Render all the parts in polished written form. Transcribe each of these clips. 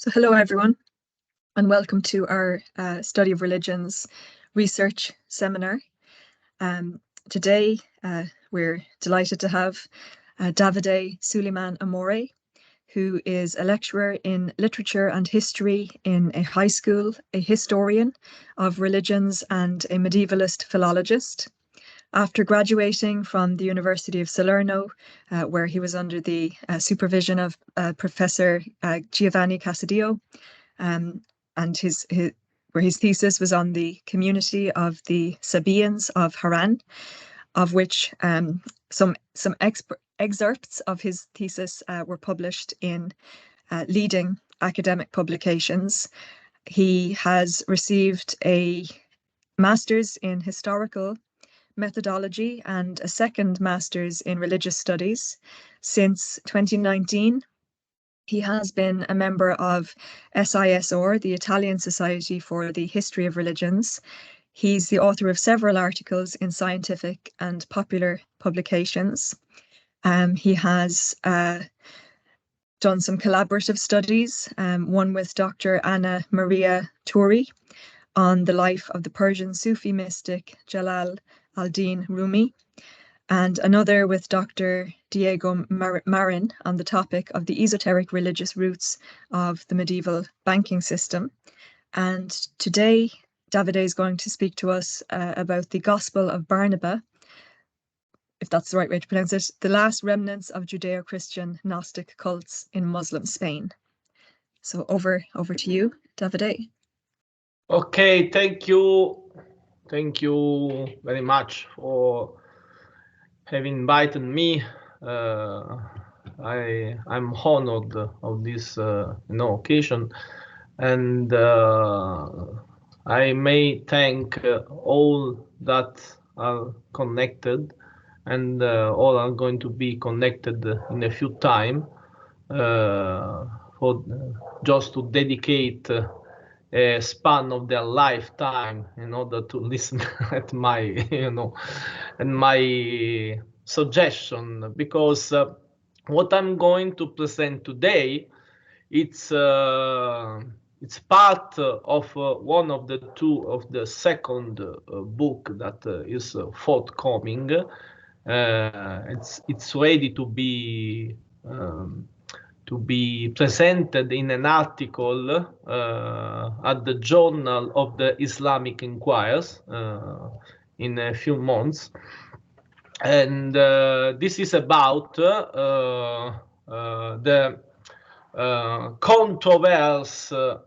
So hello everyone, and welcome to our Study of Religions research seminar. Today we're delighted to have Davide Suleiman Amore, who is a lecturer in literature and history in a high school, a historian of religions and a medievalist philologist. After graduating from the University of Salerno, where he was under the supervision of Professor Giovanni Casadillo, and his thesis was on the community of the Sabaeans of Haran, of which some excerpts of his thesis were published in leading academic publications. He has received a master's in historical methodology and a second master's in religious studies. Since 2019, he has been a member of SISR, the Italian Society for the History of Religions. He's the author of several articles in scientific and popular publications. He has done some collaborative studies, one with Dr. Anna Maria Turi on the life of the Persian Sufi mystic Jalal al-Din Rumi, and another with Dr. Diego Marin on the topic of the esoteric religious roots of the medieval banking system. And today, Davide is going to speak to us about the Gospel of Barnabas, if that's the right way to pronounce it, the last remnants of Judeo-Christian Gnostic cults in Muslim Spain. So over to you, Davide. Okay, thank you. Thank you very much for having invited me. I'm honored of this occasion, and I may thank all that are connected, and all are going to be connected in a few time for just to dedicate a span of their lifetime in order to listen at my my suggestion, because what I'm going to present today, it's part of one of the two of the second book that is forthcoming. It's ready to be presented in an article at the Journal of the Islamic Inquiries in a few months. And this is about the controversial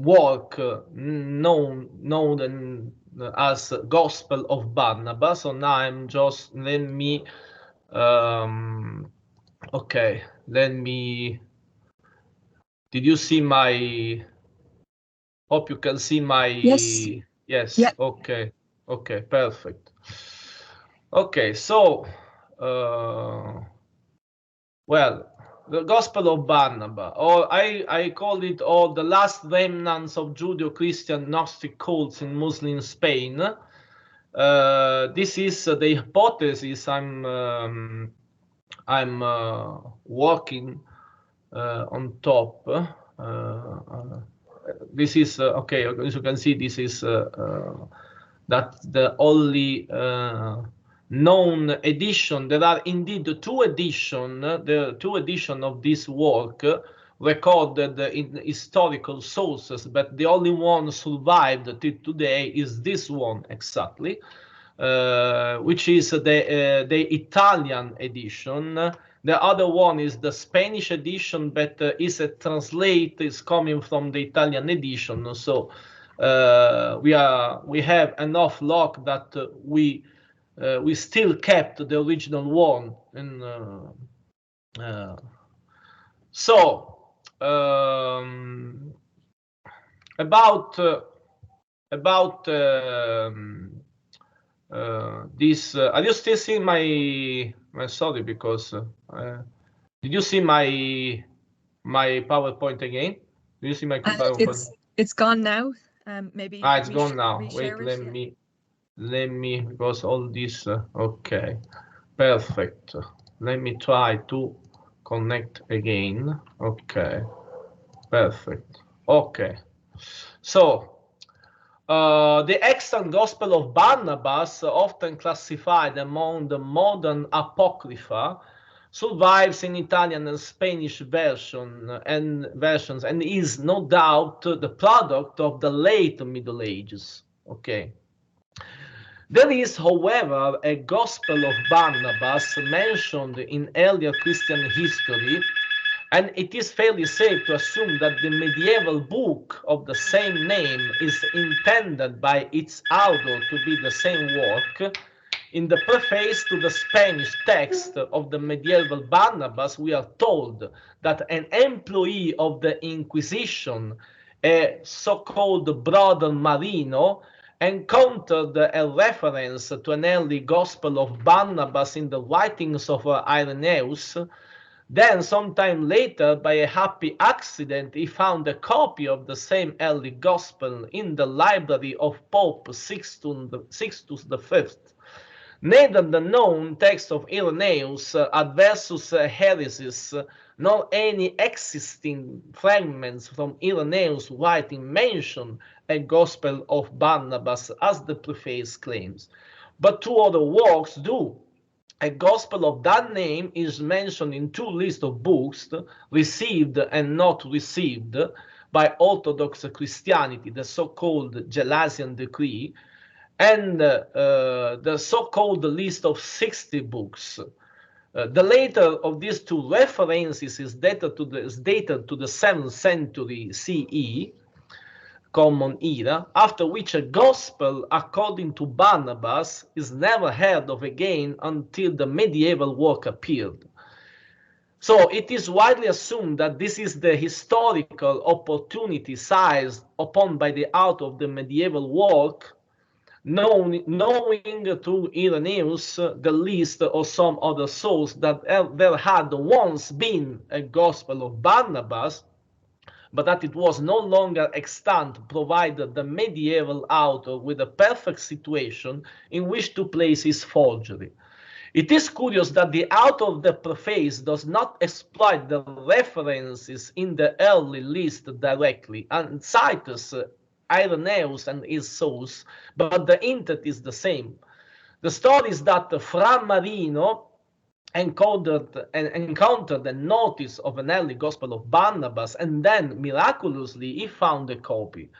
work known as Gospel of Barnabas. So now I'm just, okay, did you see my, hope you can see my, yes, yeah. Okay, perfect. Okay, so, well, the Gospel of Barnabas, or I call it all the last remnants of Judeo-Christian Gnostic cults in Muslim Spain. This is the hypothesis I'm working on top. This is okay. As you can see, this is that's the only known edition. There are indeed two editions. The two editions of this work recorded in historical sources, but the only one survived till today is this one exactly. Which is the Italian edition. The other one is the Spanish edition, but is a translate, is coming from the Italian edition. So we have enough luck that we still kept the original one. And so about this, are you still seeing my sorry, because did you see my PowerPoint again? Do you see my PowerPoint? It's gone now. Maybe it's gone now. Wait, let me because all this okay, perfect. Let me try to connect again. Okay, perfect. Okay, so the extant Gospel of Barnabas, often classified among the modern Apocrypha, survives in Italian and Spanish versions and is no doubt the product of the late Middle Ages. Okay. There is, however, a Gospel of Barnabas mentioned in earlier Christian history, and it is fairly safe to assume that the medieval book of the same name is intended by its author to be the same work. In the preface to the Spanish text of the medieval Barnabas, we are told that an employee of the Inquisition, a so-called brother Marino, encountered a reference to an early Gospel of Barnabas in the writings of Irenaeus. Then, sometime later, by a happy accident, he found a copy of the same early Gospel in the library of Pope Sixtus V. Neither the known text of Irenaeus, Adversus Heresies, nor any existing fragments from Irenaeus' writing mention a Gospel of Barnabas as the preface claims, but two other works do. A Gospel of that name is mentioned in two lists of books, received and not received, by Orthodox Christianity, the so-called Gelasian Decree, and the so-called list of 60 books. The later of these two references is dated to the 7th century CE, Common Era, after which a gospel according to Barnabas is never heard of again until the medieval work appeared. So it is widely assumed that this is the historical opportunity seized upon by the author of the medieval work, knowing through Irenaeus the list or some other source that there had once been a Gospel of Barnabas, but that it was no longer extant, provided the medieval author with a perfect situation in which to place his forgery. It is curious that the author of the preface does not exploit the references in the early list directly and cites Irenaeus and his source, but the intent is the same. The story is that Fra Marino encountered a notice of an early Gospel of Barnabas, and then miraculously he found a copy.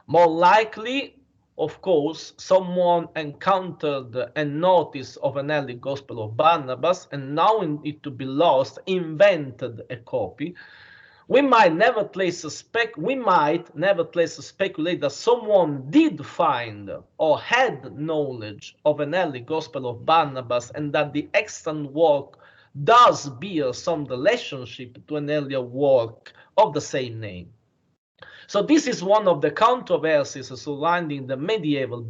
More likely, of course, someone encountered a notice of an early Gospel of Barnabas, and knowing it to be lost, invented a copy. We might nevertheless speculate that someone did find or had knowledge of an early Gospel of Barnabas, and that the extant work does bear some relationship to an earlier work of the same name. So this is one of the controversies surrounding the medieval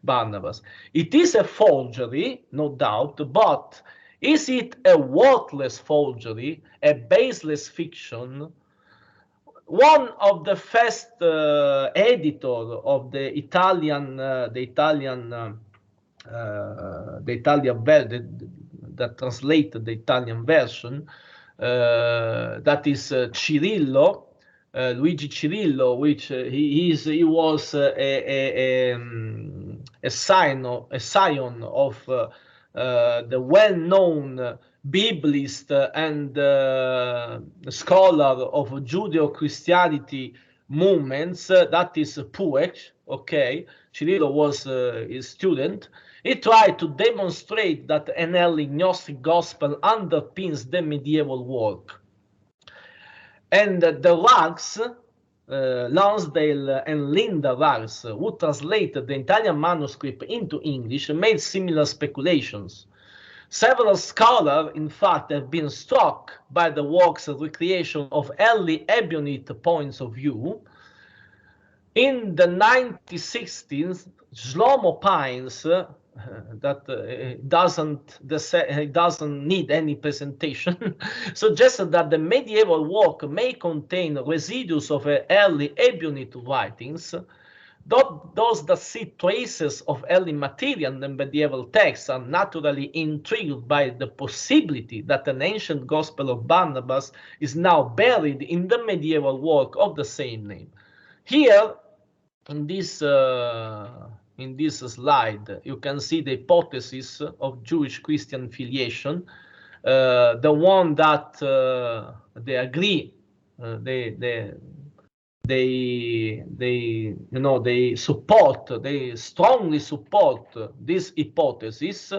Barnabas. It is a forgery, no doubt, but is it a worthless forgery, a baseless fiction? One of the first editor of the Italian that translated the Italian version, that is Cirillo, Luigi Cirillo, which he was a scion of the well-known Biblist and scholar of Judeo-Christianity movements, that is Puech. Okay, Cirillo was his student. He tried to demonstrate that an early Gnostic gospel underpins the medieval work. And the Rags, Lonsdale and Linda Rags, who translated the Italian manuscript into English, made similar speculations. Several scholars, in fact, have been struck by the work's recreation of early Ebionite points of view. In the 1960s, Shlomo Pines, that doesn't need any presentation, suggested that the medieval work may contain residues of early Ebionite writings. those that see traces of early material in the medieval texts are naturally intrigued by the possibility that an ancient Gospel of Barnabas is now buried in the medieval work of the same name. Here, in this slide, you can see the hypothesis of Jewish-Christian filiation, the one that they agree, they strongly support this hypothesis.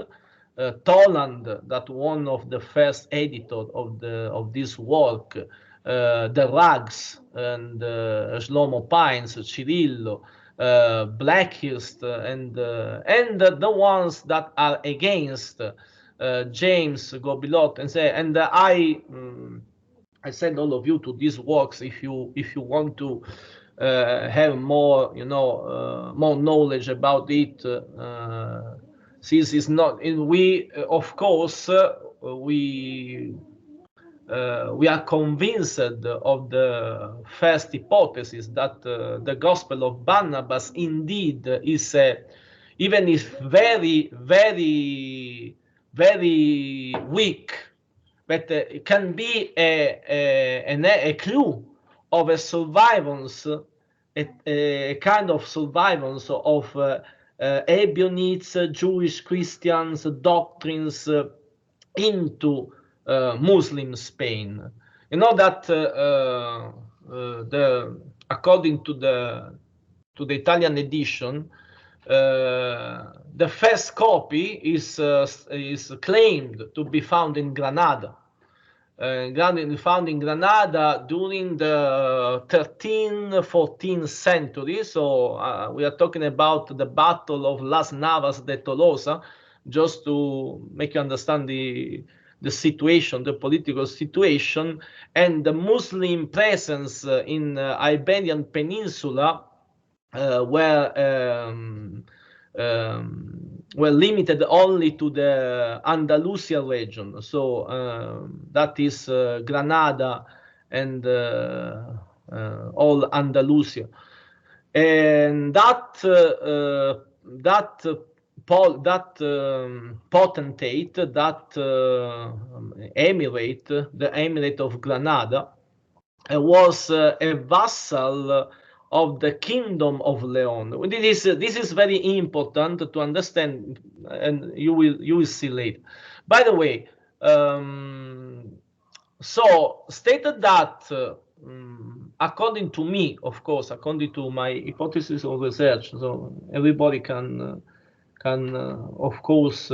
Toland, that one of the first editors of this work, the Rags and Shlomo Pines, Cirillo, Blackhurst, and the ones that are against James Gobilot, and I send all of you to these works if you want to have more, more knowledge about it. This is not. We, of course, we are convinced of the first hypothesis that the Gospel of Barnabas indeed is, even if very, very, very weak, but it can be a clue of a survivance, a kind of survivance of Ebionites, Jewish Christians, doctrines into Muslim Spain. You know that according to the Italian edition, the first copy is claimed to be found in Granada. Found in Granada during the 13th, 14th century. So we are talking about the Battle of Las Navas de Tolosa, just to make you understand the situation, the political situation, and the Muslim presence in Iberian Peninsula were limited only to the Andalusia region. So that is Granada and all Andalusia, and that potentate, that emirate, the emirate of Granada, was a vassal of the kingdom of Leon. This is very important to understand, and you will see later. By the way, so stated that according to me, of course, according to my hypothesis of research, so everybody can of course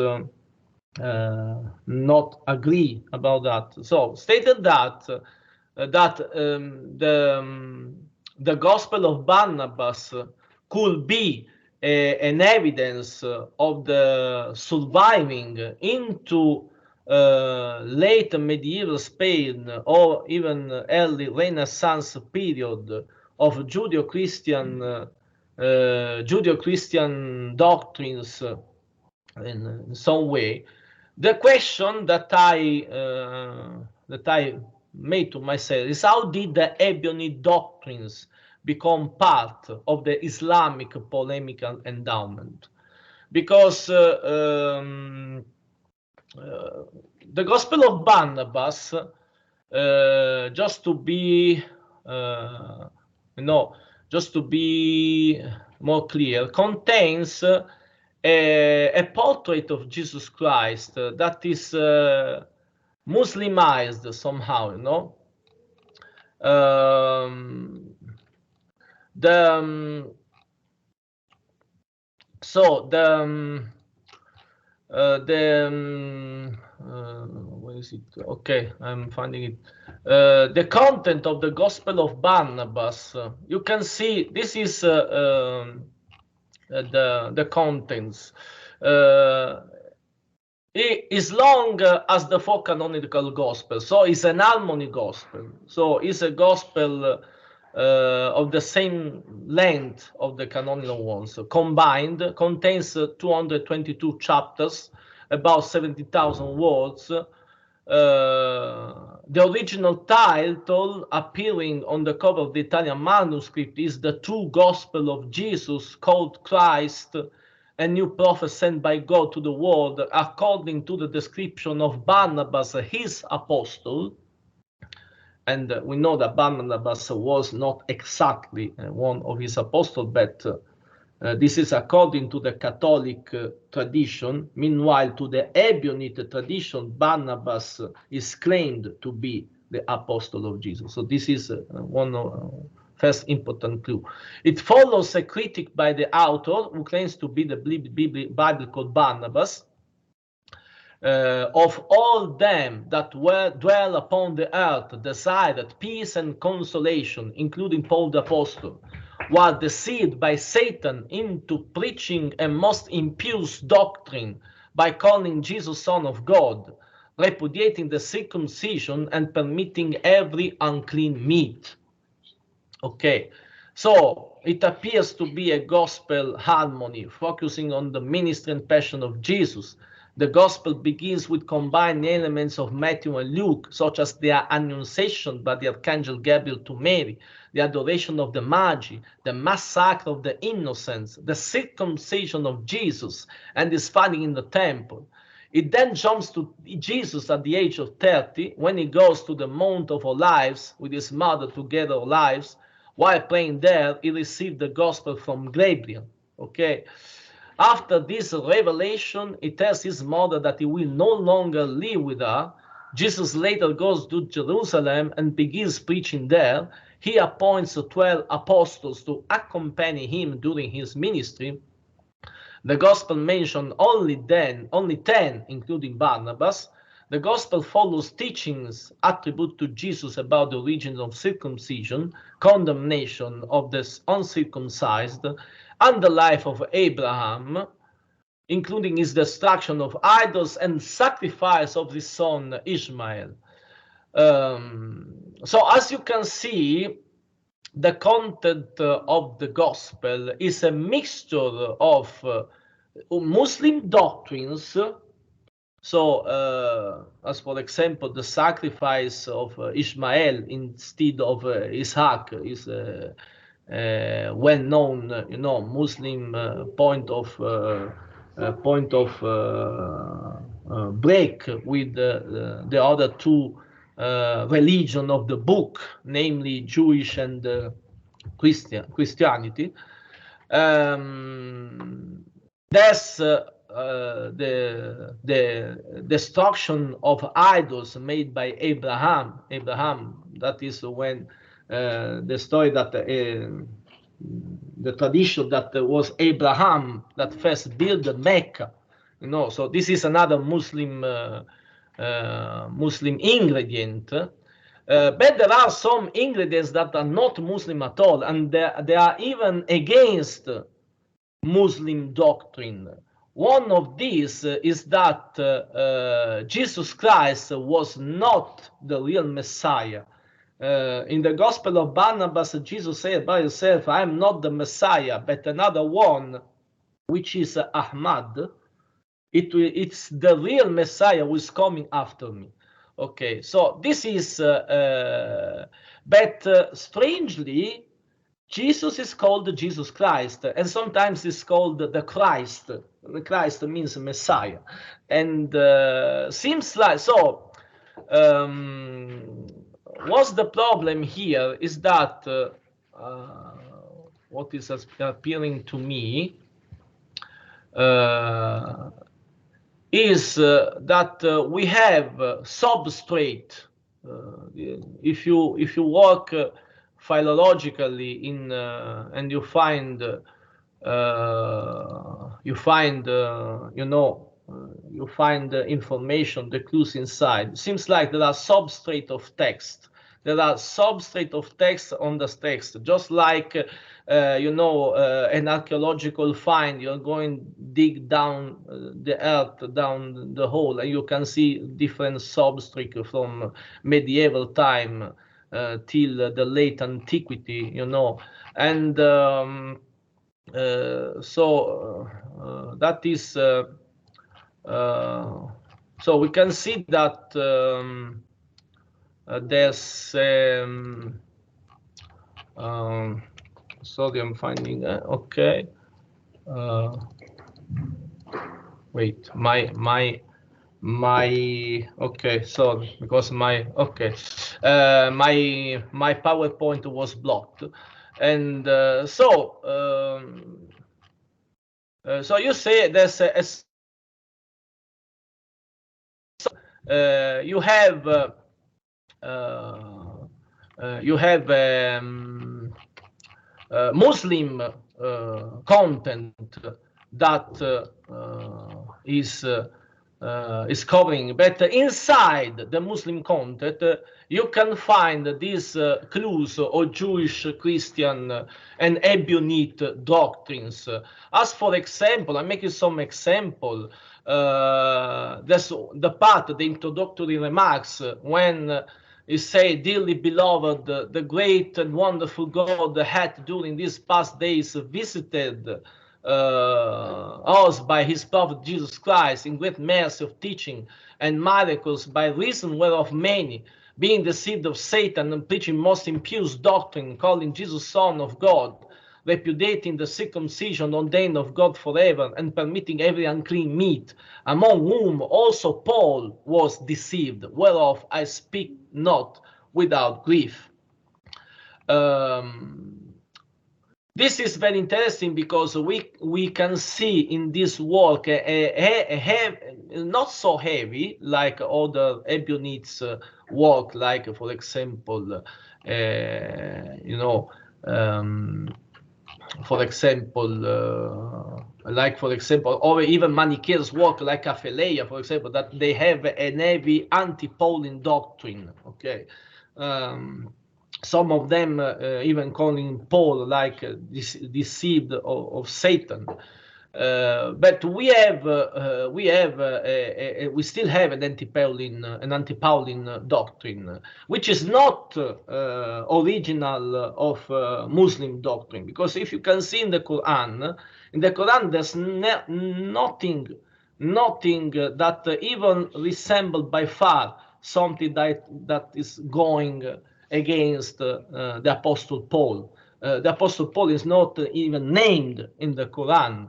not agree about that. So stated that the Gospel of Barnabas could be an evidence of the surviving into late medieval Spain or even early Renaissance period of Judeo-Christian doctrines in some way. The question that I made to myself is, how did the Ebionite doctrines become part of the Islamic polemical endowment? Because the Gospel of Barnabas, just to be more clear, contains a portrait of Jesus Christ that is Muslimized somehow, where is it? Okay, I'm finding it. The content of the Gospel of Barnabas. You can see this is the contents. It is long as the four canonical Gospels, so it's an harmony Gospel. So it's a Gospel of the same length of the canonical ones. Combined, contains 222 chapters, about 70,000 words, the original title appearing on the cover of the Italian manuscript is The True Gospel of Jesus, called Christ, a new prophet sent by God to the world, according to the description of Barnabas, his apostle. And we know that Barnabas was not exactly one of his apostles, but this is according to the Catholic tradition. Meanwhile, to the Ebionite tradition, Barnabas is claimed to be the apostle of Jesus. So this is one first important clue. It follows a critique by the author, who claims to be the biblical Barnabas, of all them that dwell upon the earth desired peace and consolation, including Paul the Apostle, while deceived by Satan into preaching a most impious doctrine by calling Jesus Son of God, repudiating the circumcision and permitting every unclean meat. Okay, so it appears to be a gospel harmony, focusing on the ministry and passion of Jesus. The gospel begins with combined elements of Matthew and Luke, such as the annunciation by the archangel Gabriel to Mary, the adoration of the Magi, the massacre of the innocents, the circumcision of Jesus, and his finding in the temple. It then jumps to Jesus at the age of 30, when he goes to the Mount of Olives with his mother to gather olives. While praying there, he received the gospel from Gabriel. Okay. After this revelation, he tells his mother that he will no longer live with her. Jesus later goes to Jerusalem and begins preaching there. He appoints 12 apostles to accompany him during his ministry. The gospel mentioned only 10, including Barnabas. The gospel follows teachings attributed to Jesus about the origins of circumcision, condemnation of the uncircumcised, and the life of Abraham, including his destruction of idols and sacrifice of his son Ishmael. So as you can see, the content of the gospel is a mixture of Muslim doctrines. So, as for example, the sacrifice of Ishmael instead of Isaac is well-known, Muslim point of break with the other two religion of the book, namely Jewish and Christianity. There's the destruction of idols made by Abraham. That is when the story that the tradition that was Abraham that first built the Mecca. So this is another Muslim ingredient. But there are some ingredients that are not Muslim at all, and they are even against Muslim doctrine. One of these is that Jesus Christ was not the real Messiah. In the Gospel of Barnabas, Jesus said by himself, "I am not the Messiah, but another one, which is Ahmad. It's the real Messiah who is coming after me." Okay, so this is, but strangely, Jesus is called Jesus Christ, and sometimes it's called the Christ. The Christ means Messiah, and seems like so. What's the problem here is that what is appearing to me is that we have substrate. If you work philologically in and you find information, the clues inside. It seems like there are substrate of text. There are substrate of text on the text, just like an archaeological find. You're going dig down the earth, down the hole, and you can see different substrate from medieval time till the late antiquity, and so that is So we can see that there's sorry, I'm finding okay. Wait, my okay, sorry, because my my PowerPoint was blocked, and so you say there's you have Muslim content that is covering, but inside the Muslim content you can find these clues or Jewish, Christian, and Ebionite doctrines. As for example, I'm making some example. That's the part, the introductory remarks, when he said, "Dearly beloved, the great and wonderful God hath during these past days visited us by his prophet Jesus Christ in great mercy of teaching and miracles, by reason whereof many, being deceived of Satan and preaching most impious doctrine, calling Jesus Son of God, repudiating the circumcision ordained of God forever, and permitting every unclean meat, among whom also Paul was deceived, whereof I speak not without grief." This is very interesting because we can see in this work not so heavy like other Ebionites work, like for example, for example, or even Manichaeans work like Apheleia, for example, that they have an heavy anti-Pauline doctrine. Okay. Some of them even calling Paul like deceived of Satan. But we still have an anti-Pauline doctrine, which is not original of Muslim doctrine, because if you can see in the Quran there's nothing that even resembled by far something that is going against the Apostle Paul. The Apostle Paul is not even named in the Quran,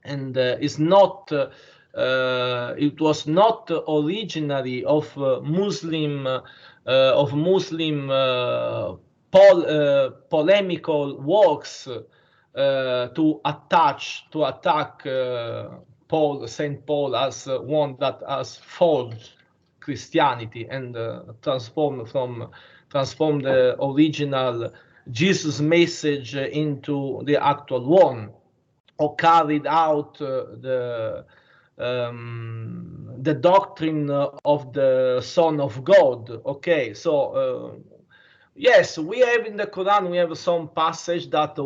and is not. It was not originally of Muslim polemical works to attack Saint Paul as one that has forged Christianity and transformed the original Jesus message into the actual one, or carried out the doctrine of the Son of God. Okay, so yes, we have in the Quran, we have some passage that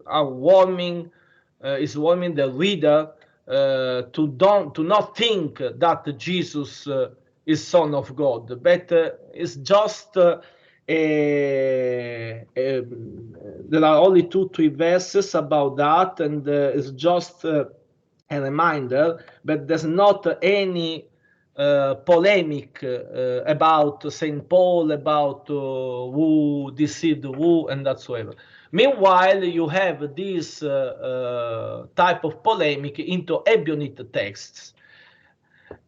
are warning the reader to not think that Jesus is Son of God, but it's just there are only 2-3 verses about that, and it's just a reminder, but there's not any polemic about Saint Paul, about who deceived who and whatsoever. Meanwhile, you have this type of polemic into Ebionite texts.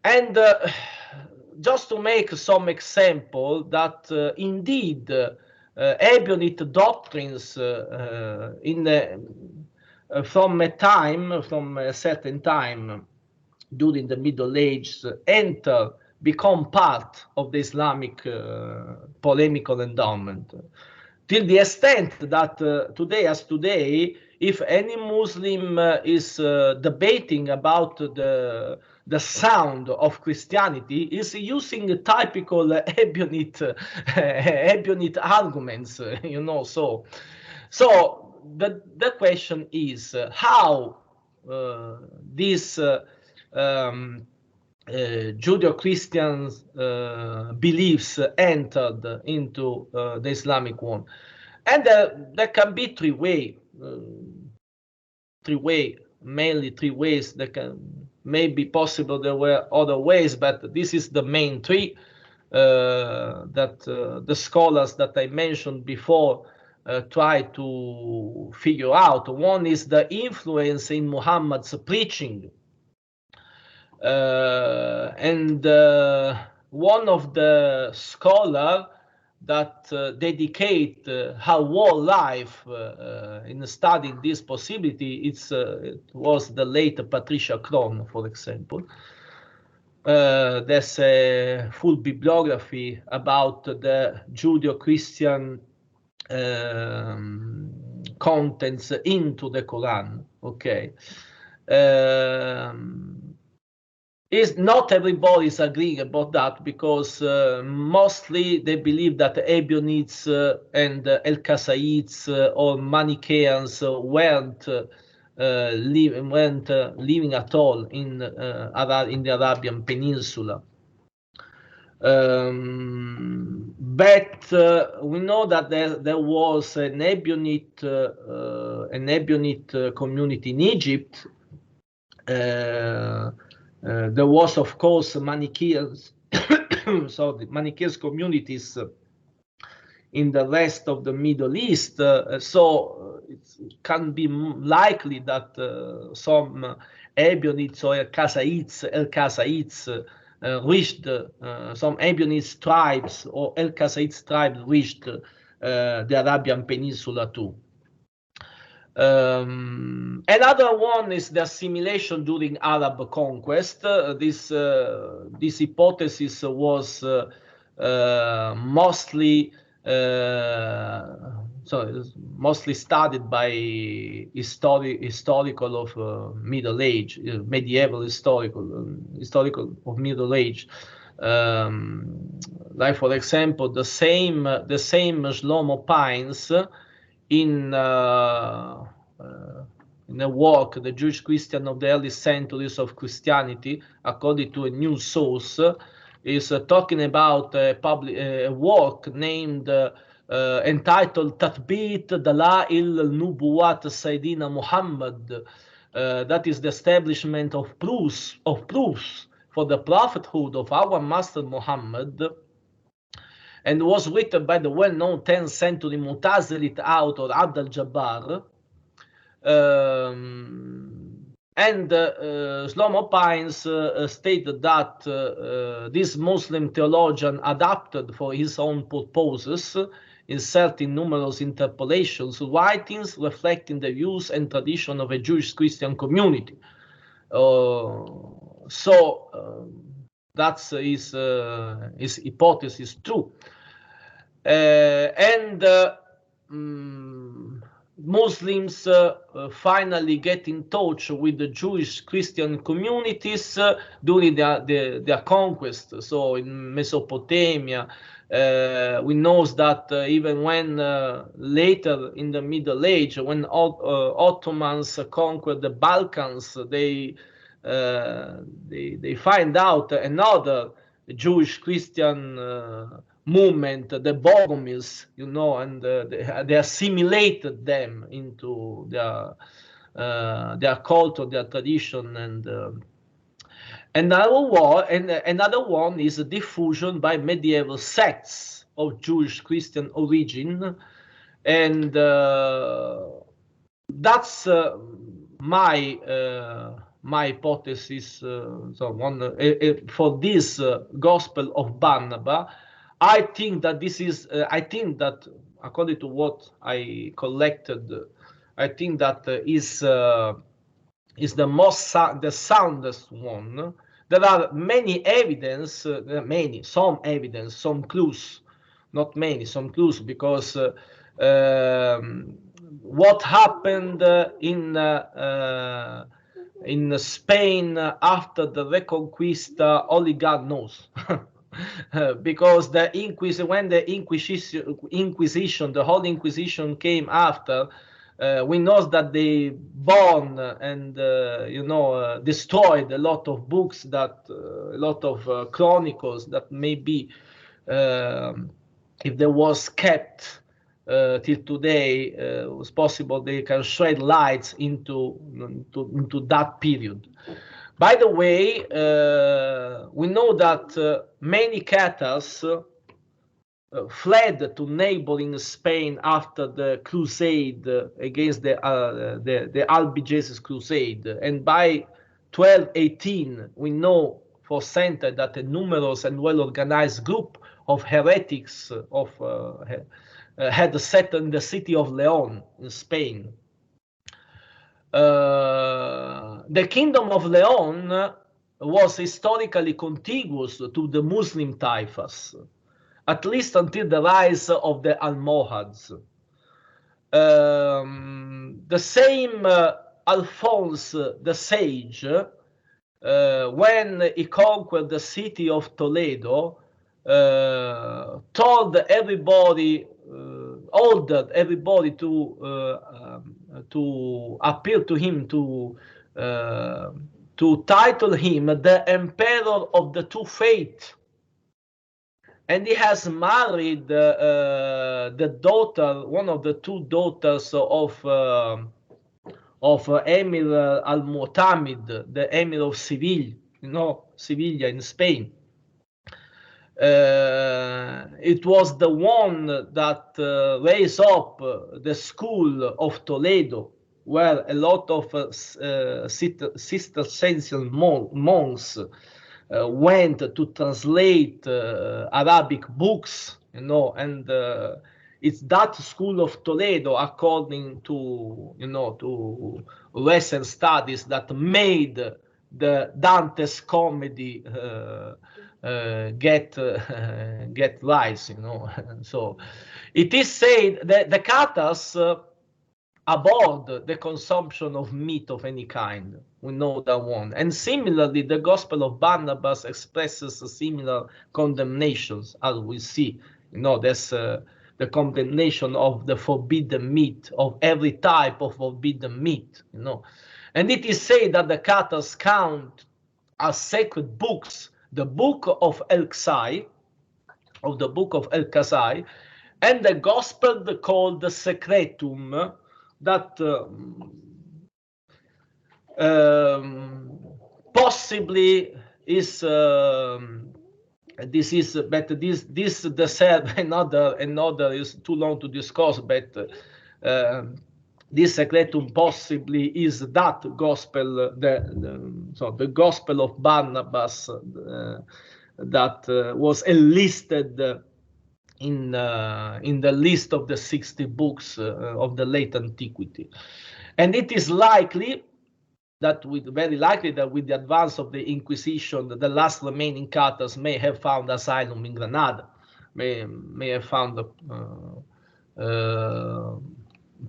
And just to make some example that indeed Ebionite doctrines from a certain time during the Middle Ages become part of the Islamic polemical endowment, till the extent that today, if any Muslim is debating about the sound of Christianity, is using typical Ebionite arguments, So the question is how these Judeo-Christian beliefs entered into the Islamic one, and there can be mainly three ways maybe possible there were other ways, but this is the main three that the scholars that I mentioned before try to figure out. One is the influence in Muhammad's preaching. And one of the scholars that dedicate her whole life in studying this possibility, it was the late Patricia Cron, for example. There's a full bibliography about the Judeo-Christian contents into the Quran. Okay. Is not everybody is agreeing about that, because mostly they believe that Ebionites and El-Kasaites or Manichaeans weren't living at all in the Arabian Peninsula. But we know that there was an Ebionite community in Egypt. There was, of course, Manichaeans, so the Manichaeans communities in the rest of the Middle East. So it can be likely that some Ebionites or El-Kasaites reached, some Ebionite tribes or El-Kasaites tribes reached the Arabian Peninsula too. Another one is the assimilation during Arab conquest. This hypothesis was mostly studied by historical of Middle Age, medieval historical of Middle Age. Like, for example, the same Shlomo Pines in a work, The Jewish Christian of the Early Centuries of Christianity, according to a new source, is talking about a work named entitled Tathbit Dala'il al-Nubuwat Sayyidina Muhammad, that is the establishment of proofs for the prophethood of our Master Muhammad, and was written by the well-known 10th century Mutazilite author Abd al-Jabbar. And Shlomo Pines stated that this Muslim theologian adapted for his own purposes, inserting numerous interpolations, writings reflecting the views and tradition of a Jewish Christian community. That's his hypothesis too. Muslims finally get in touch with the Jewish Christian communities during their conquest. So in Mesopotamia, we know that even when later in the Middle Age, when Ottomans conquered the Balkans, they find out another Jewish Christian movement, the Bogomirs, and they assimilated them into their culture, their tradition, and another one is a diffusion by medieval sects of Jewish Christian origin, and that's my hypothesis. For this Gospel of Barnabas. I think that according to what I collected, I think that is the soundest one. There are many evidence, some evidence, some clues, not many, some clues, because what happened in Spain after the Reconquista, only God knows. Because when the Inquisition, the Holy Inquisition came after, we know that they burned and destroyed a lot of books, a lot of chronicles that maybe if they was kept till today, it was possible they can shed lights into that period. By the way, we know that many Cathars fled to neighboring Spain after the crusade against the Albigenses crusade, and by 1218 we know for certain that a numerous and well-organized group of heretics had settled in the city of Leon in Spain. The kingdom of Leon was historically contiguous to the Muslim taifas, at least until the rise of the Almohads. The same Alphonse the Sage, when he conquered the city of Toledo, told everybody, ordered everybody to appeal to him, to title him the Emperor of the Two Faiths. And he has married the daughter, one of the two daughters of Emir al-Mu'tamid, the Emir of Seville, Sevilla in Spain. It was the one that raised up the school of Toledo, where a lot of Cistercian monks went to translate Arabic books, and it's that school of Toledo, according to to Western studies, that made the Dante's comedy get rise, So it is said that the Cathars abhorred the consumption of meat of any kind. We know that one. And similarly, the Gospel of Barnabas expresses similar condemnations, as we see. There's the condemnation of the forbidden meat, of every type of forbidden meat, And it is said that the Cathars count as sacred books the book of El-Qasai, and the Gospel called the Secretum, that possibly is this deserves another is too long to discuss, but this Secretum possibly is that gospel, the Gospel of Barnabas that was enlisted in the list of the 60 books of the late antiquity. And it is likely that very likely that with the advance of the Inquisition, the last remaining Cathars may have found asylum in Granada, may have found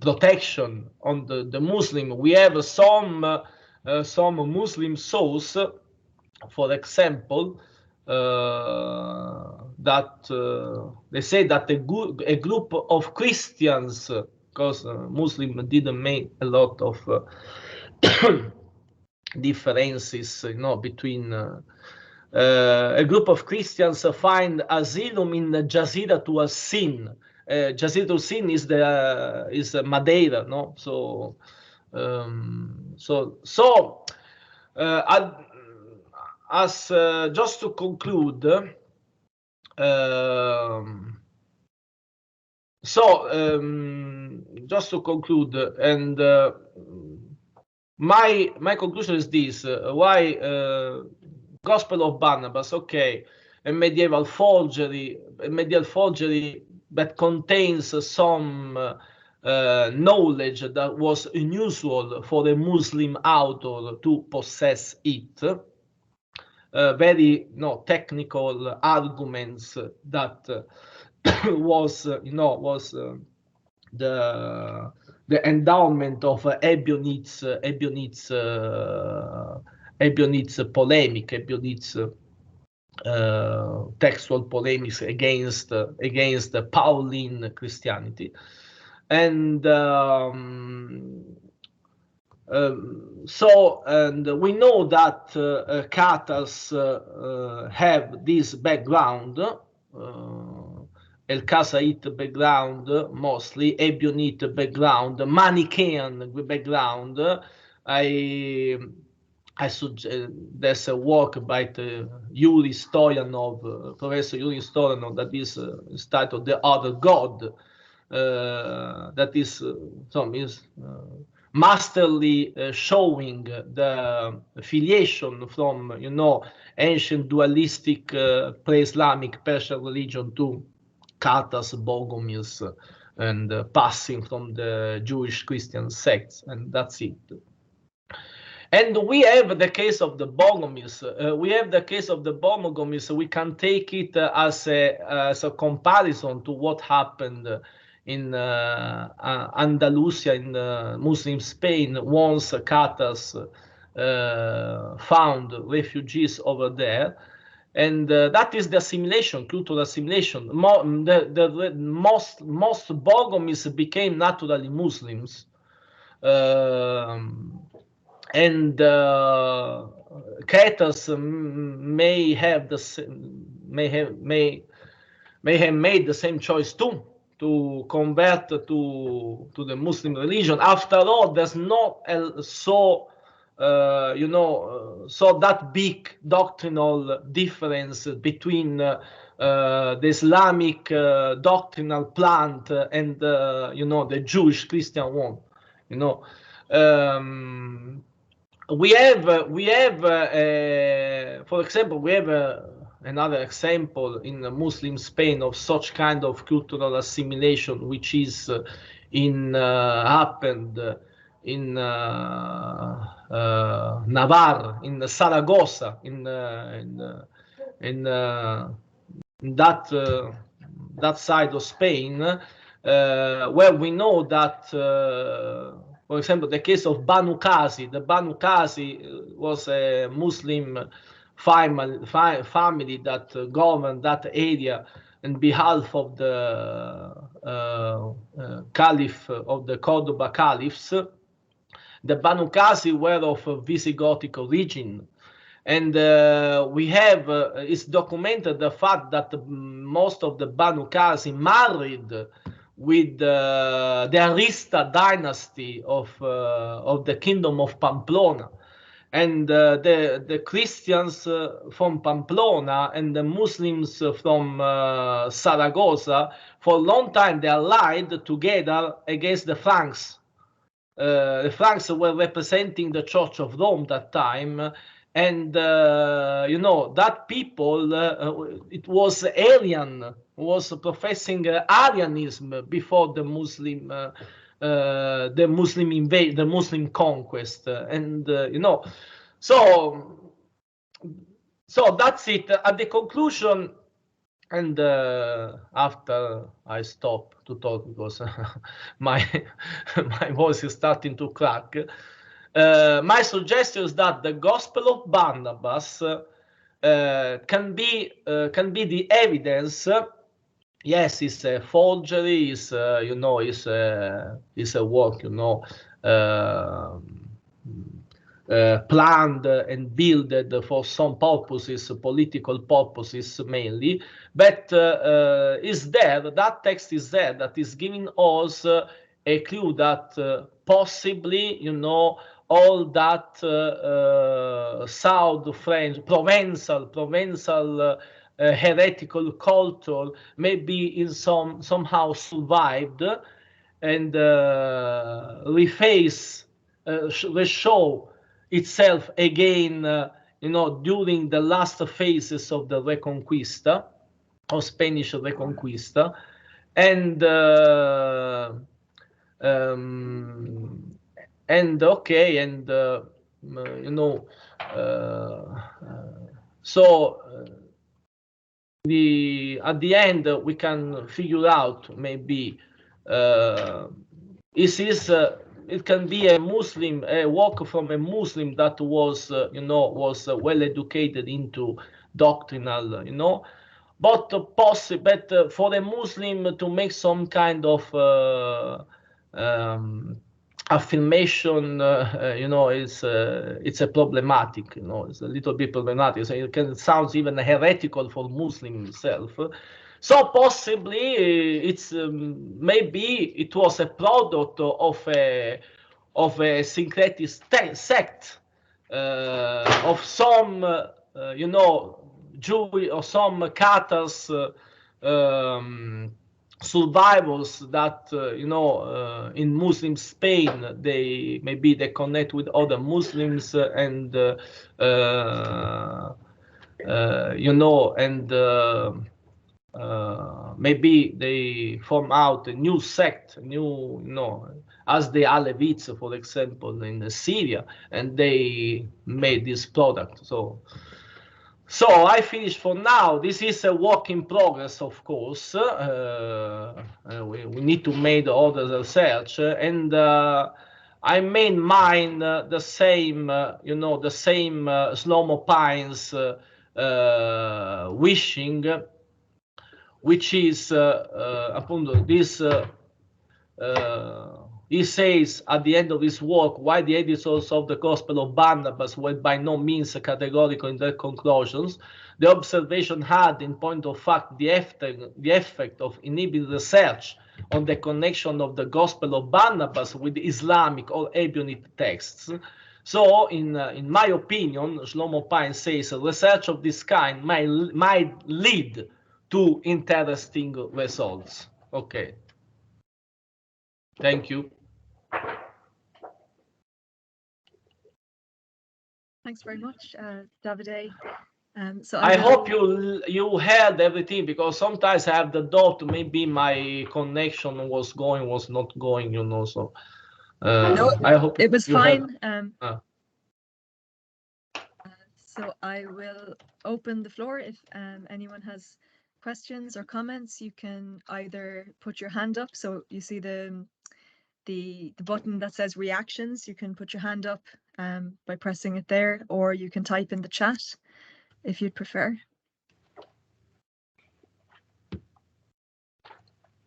protection on the Muslim. We have some Muslim source, for example, that they say that a group of Christians, because Muslims didn't make a lot of differences, between a group of Christians find asylum in Jazira to a Sin. Jazira to Sin is Madeira, no? So just to conclude, and my conclusion is this: why Gospel of Barnabas? Okay, a medieval forgery that contains some knowledge that was unusual for a Muslim author to possess it. Very technical arguments that was the endowment of Ebionites polemic, Ebionites textual polemics against the Pauline Christianity, and and we know that Cathars have this background, El-Qasaite background, mostly Ebionite background, Manichaean background. there's a work by the Yuri Stoyanov, Professor Yuri Stoyanov, that is titled "The Other God." That is masterly showing the affiliation from ancient dualistic pre-Islamic Persian religion to Katas, Bogomirs, and passing from the Jewish-Christian sects, and that's it. And we have the case of the Bogomirs. We can take it as a comparison to what happened in Andalusia, in Muslim Spain, once Catars found refugees over there. And that is the assimilation, cultural assimilation. Most Bogomirs became naturally Muslims. And Catars may have made the same choice too, to convert to the Muslim religion. After all, there's not so that big doctrinal difference between the Islamic doctrinal plant and the Jewish Christian one. We have, for example, we have another example in Muslim Spain of such kind of cultural assimilation, which is happened in Navarre, in Saragossa, in that side of Spain, where we know that. For example, the case of Banu Qazi. The Banu Qazi was a Muslim family that governed that area on behalf of the Caliph of the Cordoba Caliphs. The Banu Qazi were of Visigothic origin. And we have, it's documented the fact that most of the Banu Qazi married with the Arista dynasty of the kingdom of Pamplona, and the Christians from Pamplona and the Muslims from Saragossa, for a long time they allied together against the Franks. The Franks were representing the Church of Rome that time, and that people, it was Arian, was professing Arianism before the Muslim conquest, and so that's it. At the conclusion, and after I stop to talk because my voice is starting to crack. My suggestion is that the Gospel of Barnabas can be the evidence. Yes, it's a forgery. It's a work, planned and built for some purposes, political purposes mainly. But is there? That text is there. That is giving us a clue that possibly, all that South French, Provençal heretical culture maybe in somehow survived and reshow itself again, during the last phases of the Reconquista, or Spanish Reconquista, and so at the end we can figure out maybe it can be a work from a Muslim that was well educated into doctrinal, but for a Muslim to make some kind of affirmation, it's a problematic, it's a little bit problematic. So it sounds even heretical for Muslim himself. So possibly it's maybe it was a product of a syncretic sect of some, you know, Jew or some Cathars survivors that you know, in Muslim Spain, they connect with other Muslims and you know, and maybe they form out a new sect, new, you know, as the Alevites, for example, in Syria, and they made this product. So I finished for now. This is a work in progress, of course. We need to make other research, and I made mine the same, you know, the same Slomo Pines wishing, which is appunto this. He says at the end of his work, why the editors of the Gospel of Barnabas were by no means categorical in their conclusions. The observation had, in point of fact, the effect of inhibiting research on the connection of the Gospel of Barnabas with Islamic or Ebionite texts. So, in my opinion, Shlomo Pine says research of this kind might lead to interesting results. Okay. Thank you. Thanks very much, Davide. So I hope you heard everything, because sometimes I have the doubt maybe my connection was not going, you know. So no, I hope it was fine. So I will open the floor. If anyone has questions or comments, you can either put your hand up. So you see the button that says reactions. You can put your hand up by pressing it there, or you can type in the chat if you'd prefer.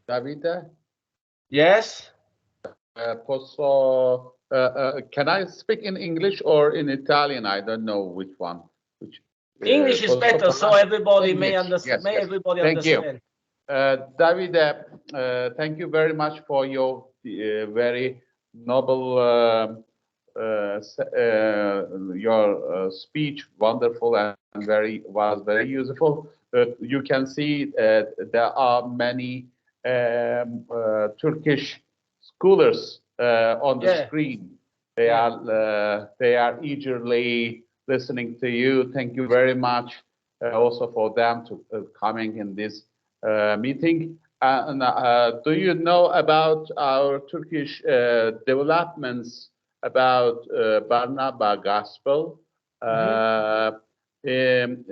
Davide? Yes. Can I speak in English or in Italian? I don't know which one. English is better, so everybody may understand. Yes, yes. Everybody Thank understand. Davide, thank you very much for your very noble your speech. Wonderful and was very useful. You can see there are many Turkish scholars on the screen. They are eagerly listening to you. Thank you very much also for them to coming in this meeting. Do you know about our Turkish developments about Barnabas Gospel? In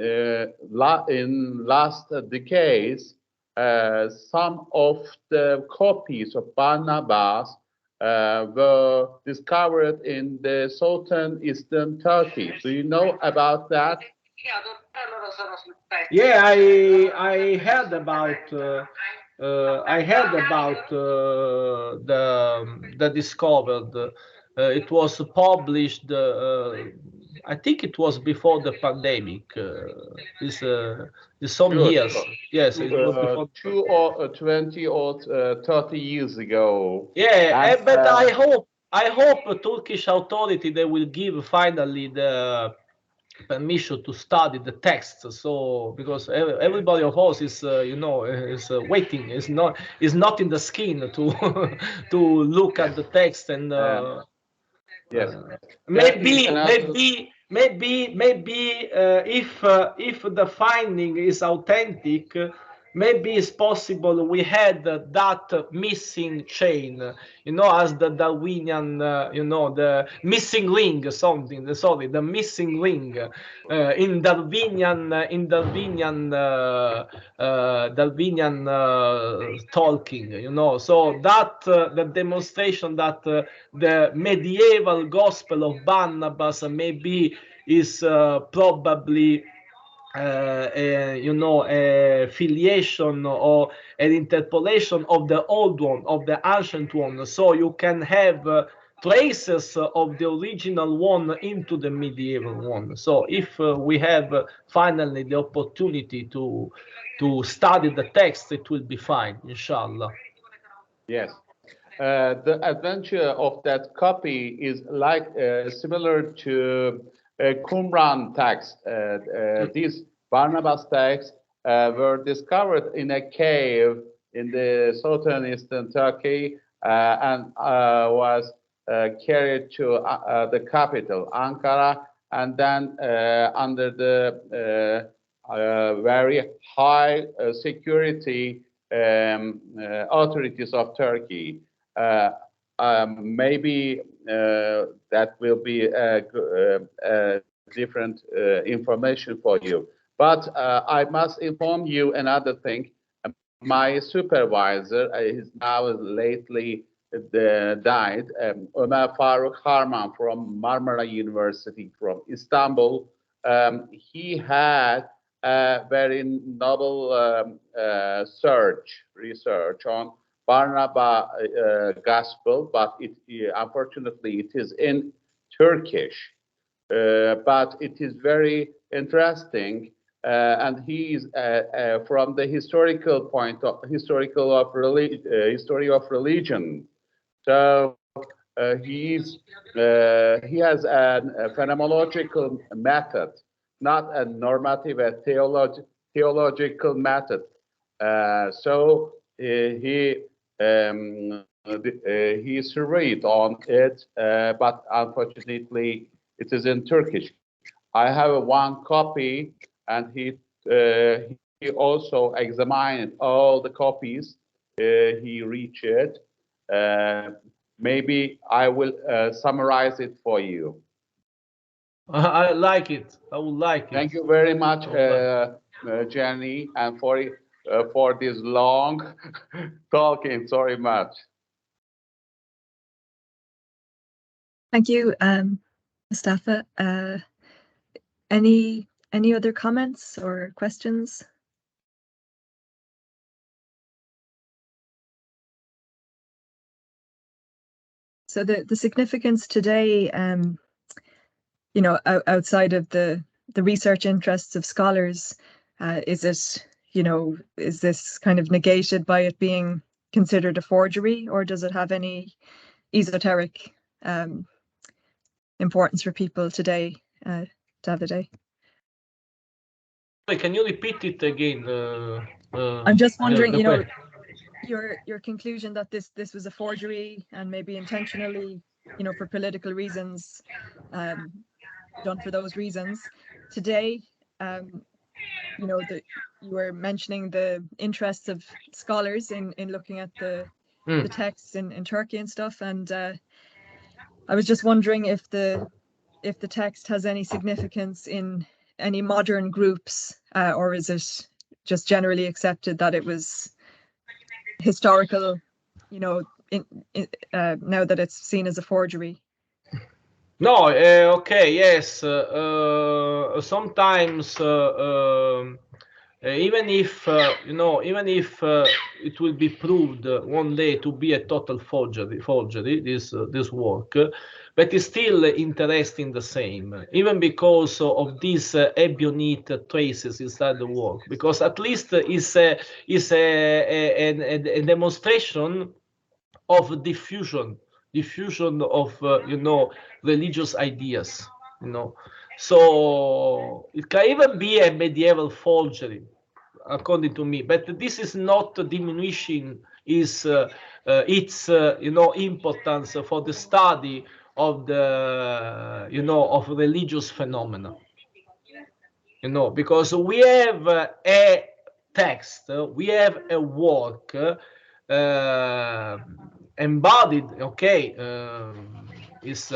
last decades, some of the copies of Barnabas were discovered in the southern eastern Turkey. Do you know about that? Yeah, I heard about the discovered. It was published. I think it was before the pandemic. This some Good. years. Yes, it was before 20 or 30 years ago. Yeah, but I hope Turkish authority, they will give finally the permission to study the text. So because everybody of us is you know, is waiting, is not in the skin to to look at the text, and yes, maybe if the finding is authentic, maybe it's possible we had that missing chain, you know, as the Darwinian, you know, the missing link, the missing link in Darwinian talking, you know. So that the demonstration that the medieval Gospel of Barnabas maybe is probably you know, a filiation or an interpolation of the old one, of the ancient one. So you can have traces of the original one into the medieval one. So if we have finally the opportunity to study the text, it will be fine, inshallah. Yes. The adventure of that copy is like similar to Qumran texts. These Barnabas texts were discovered in a cave in the southern eastern Turkey and was carried to the capital, Ankara, and then under the very high security authorities of Turkey. Maybe that will be different information for you. But I must inform you another thing. My supervisor is now lately died, Ömer Faruk Harman from Marmara University from Istanbul. He had a very novel research on Barnabas Gospel, but unfortunately it is in Turkish. But it is very interesting, and he is from the historical point of history of religion. So he has a phenomenological method, not a normative, a theological method. So he surveyed on it, but unfortunately it is in Turkish. I have one copy, and he also examined all the copies he reached. Maybe I will summarize it for you. I like it. I would like it. Thank you very much, Jenny, and for this long talking. Sorry much. Thank you, Mustafa. Any other comments or questions? So the significance today, you know, outside of the research interests of scholars, is it, you know, is this kind of negated by it being considered a forgery, or does it have any esoteric importance for people today, Davide? Can you repeat it again? I'm just wondering, you know, your conclusion that this was a forgery and maybe intentionally, you know, for political reasons, done for those reasons. Today, you know, you were mentioning the interests of scholars in looking at the texts in Turkey and stuff, and I was just wondering if the text has any significance in any modern groups, or is it just generally accepted that it was historical, you know, now that it's seen as a forgery? No, okay, yes. Sometimes, even if you know, even if it will be proved one day to be a total forgery, this work, but it's still interesting the same, even because of these Ebionite traces inside the work, because at least it's a demonstration of diffusion of you know, religious ideas, you know. So it can even be a medieval forgery, according to me, but this is not diminishing its you know, importance for the study of the, you know, of religious phenomena, you know, because we have a text, we have a work embodied, okay, is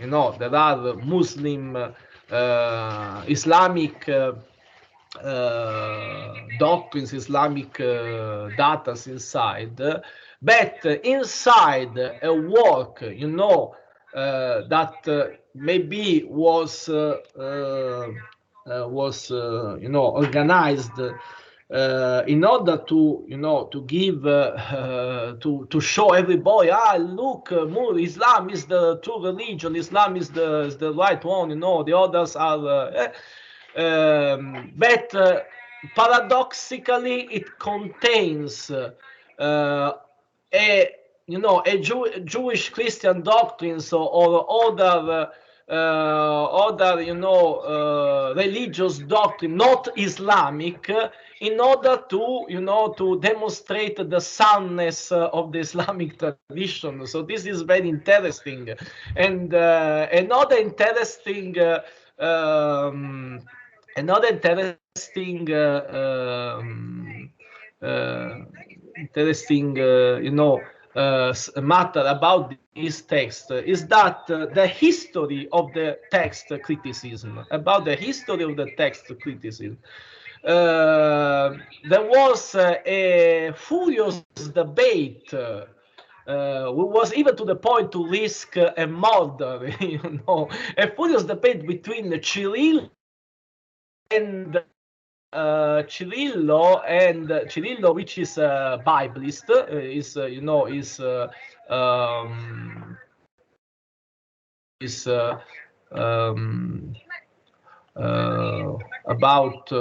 you know, there are Muslim Islamic doctrines, Islamic datas inside, but inside a work, you know, that maybe was you know, organized in order to, you know, to give to show everybody, look, Islam is the true religion, Islam is the right one, you know, the others are but paradoxically it contains a, you know, a Jewish Christian doctrines or other other, religious doctrine, not Islamic, in order to, to demonstrate the soundness of the Islamic tradition. So this is very interesting. And another interesting, matter about this text is that the history of the text criticism, about the history of the text criticism. There was a furious debate. Was even to the point to risk a murder, a furious debate between Cirillo and Cirillo, which is a Biblist, about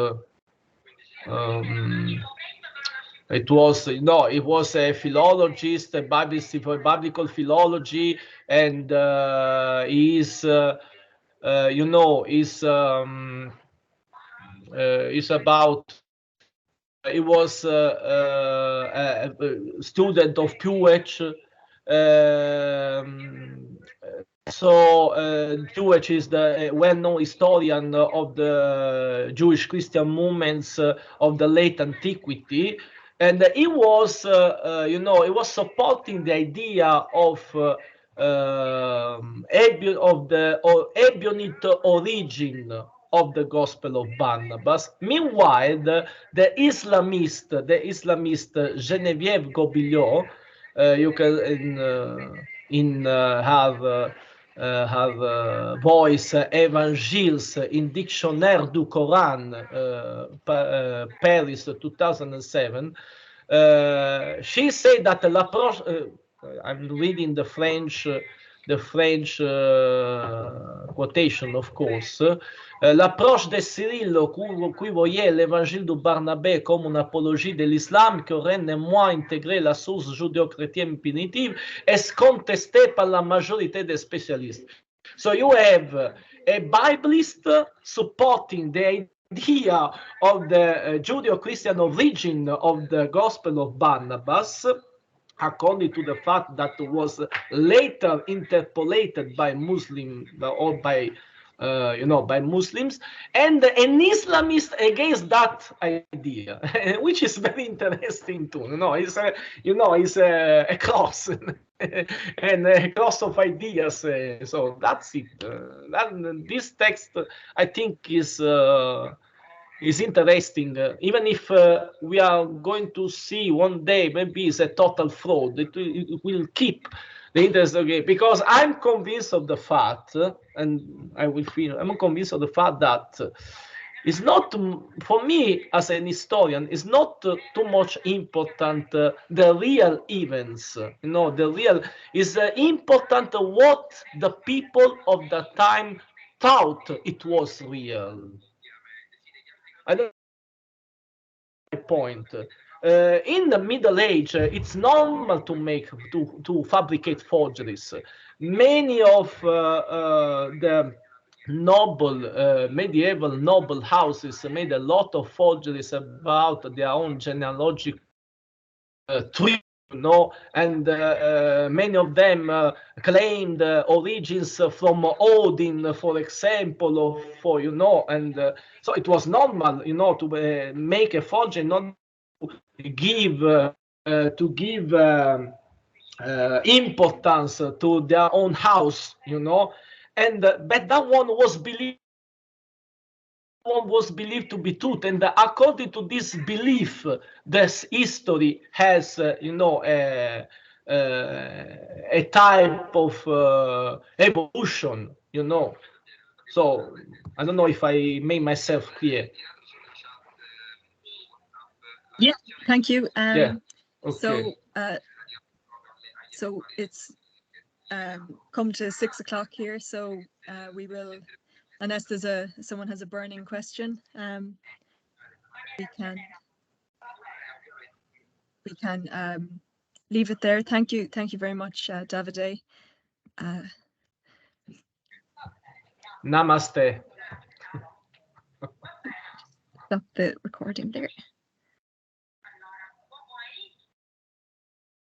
it was a philologist, a Biblist for biblical philology, and is about. He was a student of Puech. Puech is the well-known historian of the Jewish-Christian movements of the late antiquity, and he was, he was supporting the idea of Ebionite origin of the Gospel of Barnabas. Meanwhile, the Islamist Geneviève Gobillot, you can in her voice Evangiles in Dictionnaire du Coran, Paris 2007. She said that l'approche. I'm reading the French quotation, of course. L'approche de Cyril, qui voyait l'évangile de Barnabas comme une apologie de l'islam qui aurait néanmoins intégré la source judéo-chrétienne primitive, est contestée par la majorité des spécialistes. So you have a Biblist supporting the idea of the Judeo-Christian origin of the Gospel of Barnabas, according to the fact that was later interpolated by Muslim or by by Muslims, and an Islamist against that idea, which is very interesting too. It's a cross and a cross of ideas. So that's it. This text, I think, is interesting, even if we are going to see one day maybe it's a total fraud. It will keep the interest, okay, because I'm convinced of the fact, and I'm convinced of the fact that it's not, for me as an historian, it's not too much important the real events. The real is important what the people of the time thought it was real. I don't know my point. In the Middle Age, it's normal to fabricate forgeries. Many of the medieval noble houses made a lot of forgeries about their own genealogical tree. And many of them claimed origins from Odin, for example, or and so it was normal, to make a forgery, not to give importance to their own house, and but that one was believed to be truth, and according to this belief, this history has, a type of evolution, So I don't know if I made myself clear. Yeah, thank you. Yeah. Okay. So it's come to 6 o'clock here, so we will, unless someone has a burning question, we can leave it there. Thank you very much, Davide. Namaste. Stop the recording there.